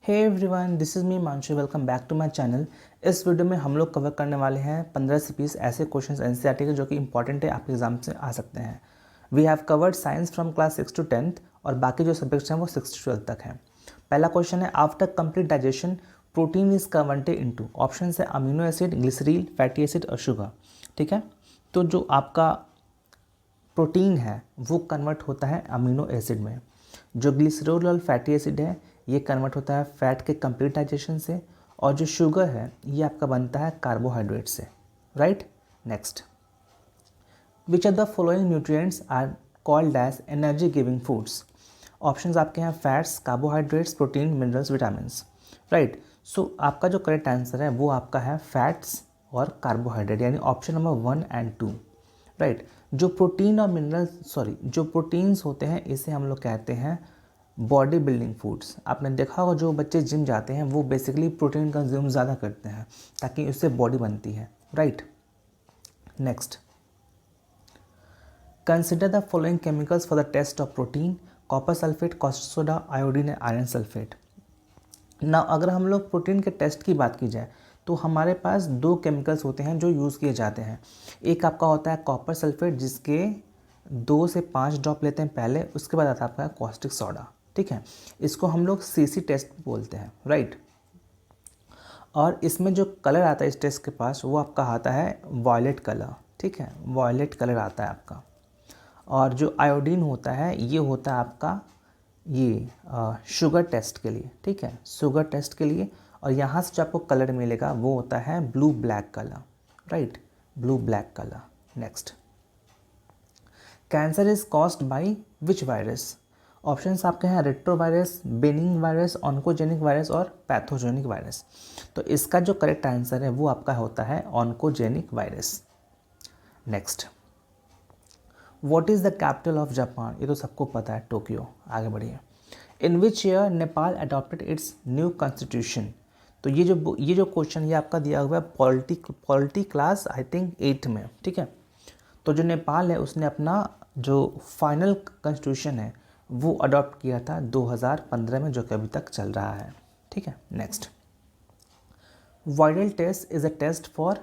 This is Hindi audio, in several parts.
Hey everyone, this is me Manshu. Welcome back to my channel. इस वीडियो में हम लोग कवर करने वाले हैं 15 से 20 ऐसे क्वेश्चंस एनसीईआरटी के जो कि इंपॉर्टेंट है, आपके एग्जाम से आ सकते हैं। We have covered science from class 6 to 10th और बाकी जो सब्जेक्ट्स हैं वो 6 to 12 तक हैं। पहला क्वेश्चन है, after complete digestion protein is converted into. Option है amino acid, glycerine, fatty acid और शुगर। ठीक है, तो जो आपका प्रोटीन है वो कन्वर्ट होता है अमीनो एसिड में। जो ग्लिसरॉल और फैटी एसिड है ये कन्वर्ट होता है फैट के कंप्लीट डाइजेशन से, और जो शुगर है ये आपका बनता है कार्बोहाइड्रेट से। Right, next, which are the following nutrients are called as energy giving foods. Options आपके हैं fats, carbohydrates, protein, minerals, vitamins. Right, so आपका जो करेक्ट आंसर है वो आपका है फैट्स और कार्बोहाइड्रेट, यानी ऑप्शन नंबर 1 and 2। राइट, जो प्रोटीन और जो प्रोटीन्स होते हैं इसे हम लोग कहते हैं बॉडी बिल्डिंग फूड्स। आपने देखा होगा जो बच्चे जिम जाते हैं वो बेसिकली प्रोटीन कंज्यूम ज़्यादा करते हैं ताकि उससे बॉडी बनती है। Right, next, consider the following chemicals for the test of protein. Copper sulphate, caustic soda, iodine, iron sulphate. ना अगर हम लोग प्रोटीन के टेस्ट की बात की जाए तो हमारे पास दो केमिकल्स होते हैं जो यूज़ किए जाते हैं। एक आपका होता है कॉपर सल्फेट, जिसके 2 से 5 ड्रॉप लेते हैं पहले, उसके बाद आता है आपका कॉस्टिक सोडा। ठीक है, इसको हम लोग सीसी टेस्ट बोलते हैं। राइट, और इसमें जो कलर आता है इस टेस्ट के पास वो आपका आता है वॉयलेट कलर। ठीक है, वॉयलेट कलर आता है आपका। और जो आयोडीन होता है ये होता है आपका ये शुगर टेस्ट के लिए। ठीक है, शुगर टेस्ट के लिए। और यहाँ से जो आपको कलर मिलेगा वो होता है blue black colour. Right, blue black colour. Next, cancer is caused by which virus. Options आपके हैं retrovirus, benign virus, oncogenic virus और पैथोजेनिक वायरस। तो इसका जो करेक्ट आंसर है वो आपका होता है oncogenic virus. Next, what is the capital of Japan. ये तो सबको पता है, टोक्यो। आगे बढ़िए। In which year Nepal adopted its new constitution. तो ये जो क्वेश्चन ये आपका दिया हुआ है पॉलिटी क्लास आई थिंक 8 में। ठीक है, तो जो नेपाल है उसने अपना जो फाइनल कॉन्स्टिट्यूशन है वो अडॉप्ट किया था 2015 में, जो कि अभी तक चल रहा है। ठीक है, next, viral test is a test for.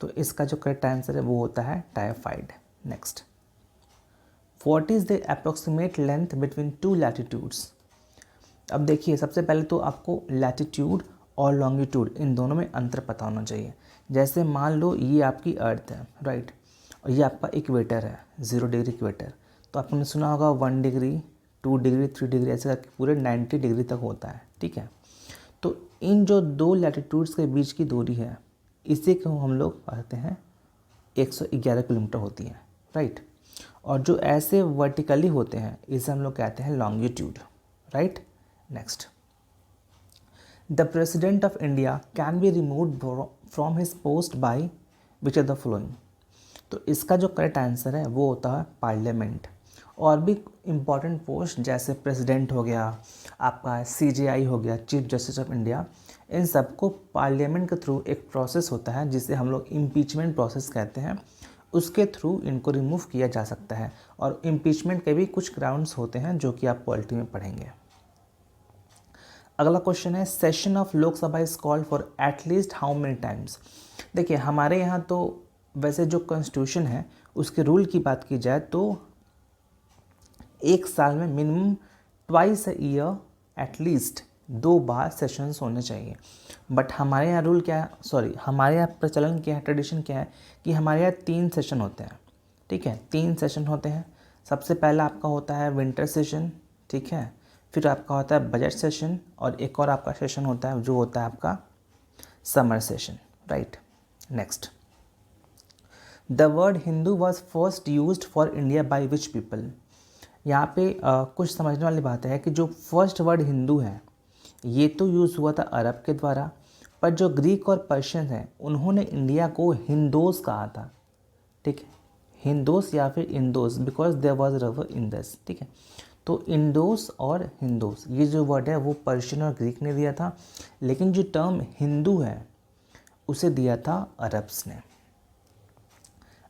तो इसका जो करेक्ट आंसर है वो होता है typhoid. Next, what is the approximate length between two latitudes. अब देखिए, सबसे पहले तो आपको लैटिट्यूड और लॉन्गिट्यूड इन दोनों में अंतर पता होना चाहिए। जैसे मान लो ये आपकी अर्थ है, राइट, और ये आपका इक्वेटर है, 0 डिग्री इक्वेटर। तो आपने सुना होगा 1 डिग्री, 2 डिग्री, 3 डिग्री, ऐसे करके पूरे 90 डिग्री तक होता है। ठीक है, तो इन जो दो लैटिट्यूड्स के बीच की दूरी है इसे को हम लोग कहते हैं 111 किलोमीटर होती है। राइट, और जो ऐसे वर्टिकली होते हैं इसे हम लोग कहते हैं longitude. Right, next, the president of India can be removed from his post by which are the following. तो इसका जो करेक्ट आंसर है वो होता है पार्लियामेंट। और भी इम्पॉर्टेंट पोस्ट जैसे प्रेसिडेंट हो गया, आपका CJI हो गया, चीफ जस्टिस ऑफ इंडिया, इन सबको पार्लियामेंट के थ्रू एक प्रोसेस होता है जिसे हम लोग इम्पीचमेंट प्रोसेस कहते हैं। उसके थ्रू इनको रिमूव किया जा सकता है। और इम्पीचमेंट के भी कुछ ग्राउंड्स होते हैं जो कि आप पॉलिटी में पढ़ेंगे। अगला क्वेश्चन है, session of Lok Sabha is called for at least how many times. देखिए, हमारे यहाँ तो वैसे जो कॉन्स्टिट्यूशन है उसके रूल की बात की जाए तो एक साल में minimum twice a year at least 2 bar sessions होने चाहिए। बट हमारे यहाँ रूल क्या है, हमारे यहाँ प्रचलन क्या है, ट्रेडिशन क्या है कि हमारे यहाँ 3 सेशन होते हैं। ठीक है, 3 सेशन होते हैं। सबसे पहला आपका होता है विंटर सेशन। ठीक है, फिर आपका होता है बजट सेशन, और एक और आपका सेशन होता है जो होता है आपका summer session. Right, next, the word Hindu was first used for India by which people. यहाँ पे कुछ समझने वाली बात है कि जो फर्स्ट वर्ड हिंदू है ये तो यूज़ हुआ था अरब के द्वारा, पर जो ग्रीक और पर्शियन हैं उन्होंने इंडिया को हिंदोस कहा था। ठीक है, हिंदोस या फिर इंदोस, because there was river Indus. ठीक है, तो इंडोस और हिंदोस ये जो वर्ड है वो पर्शियन और ग्रीक ने दिया था, लेकिन जो टर्म हिंदू है उसे दिया था अरब्स ने।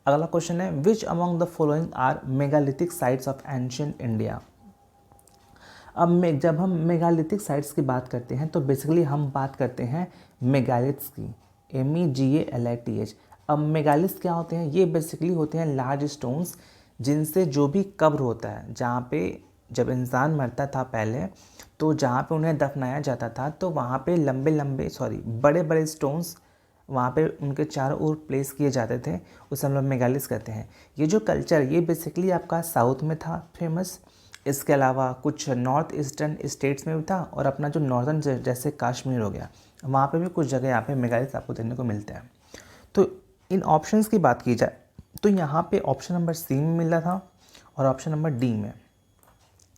अगला क्वेश्चन है, which among the following are megalithic sites of ancient India. अब जब हम मेगालिथिक साइट्स की बात करते हैं तो बेसिकली हम बात करते हैं मेगालिथ्स की, MEGALITH। अब मेगालिथ्स क्या होते हैं? ये बेसिकली होते हैं लार्ज स्टोन्स जिनसे जो भी कब्र होता है, जहाँ पे जब इंसान मरता था पहले, तो जहाँ पे उन्हें दफनाया जाता था तो वहाँ पे बड़े बड़े स्टोन्स वहाँ पे उनके चारों ओर प्लेस किए जाते थे, उसे हम लोग मेगालिथ्स कहते हैं। ये जो कल्चर, ये बेसिकली आपका साउथ में था फेमस, इसके अलावा कुछ नॉर्थ ईस्टर्न स्टेट्स में भी था, और अपना जो नॉर्दर्न जैसे कश्मीर हो गया, वहाँ पे भी कुछ जगह यहाँ पे मेगालिथ्स आपको देखने को मिलते हैं। तो इन ऑप्शंस की बात की जाए तो यहाँ पे ऑप्शन नंबर सी में मिल रहा था और ऑप्शन नंबर डी में,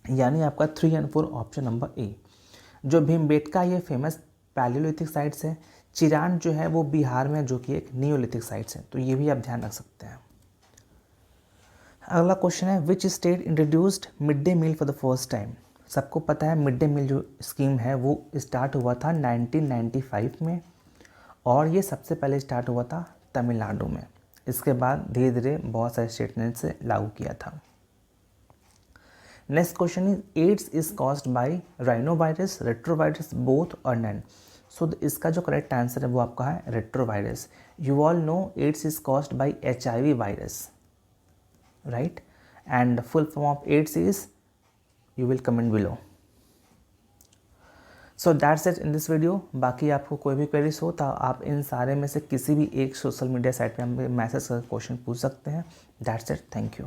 यानी आपका 3 और 4 ऑप्शन नंबर ए। जो भीमबेटका ये फेमस पैलियोलिथिक साइट्स है, चिरान जो है वो बिहार में, जो कि एक नियोलिथिक साइट्स है, तो ये भी आप ध्यान रख सकते हैं। अगला क्वेश्चन है, which state introduced mid day meal for the first time? सबको पता है मिड डे मील जो स्कीम है वो स्टार्ट हुआ था 1995 में, और ये सबसे पहले स्टार्ट हुआ था तमिलनाडु में। इसके बाद धीरे धीरे बहुत सारे स्टेट ने इसे लागू किया था। Next question is, AIDS is caused by rhinovirus, retrovirus, both और नन? सो इसका जो करेक्ट आंसर है वो आपका है retrovirus. You all know AIDS is caused by HIV virus, right? And full form of AIDS is, you will comment below. So that's it in this video. बाकी आपको कोई भी क्वेरीज हो तो आप इन सारे में से किसी भी एक सोशल मीडिया साइट पे हमें मैसेज कर क्वेश्चन पूछ सकते हैं। That's it, thank you.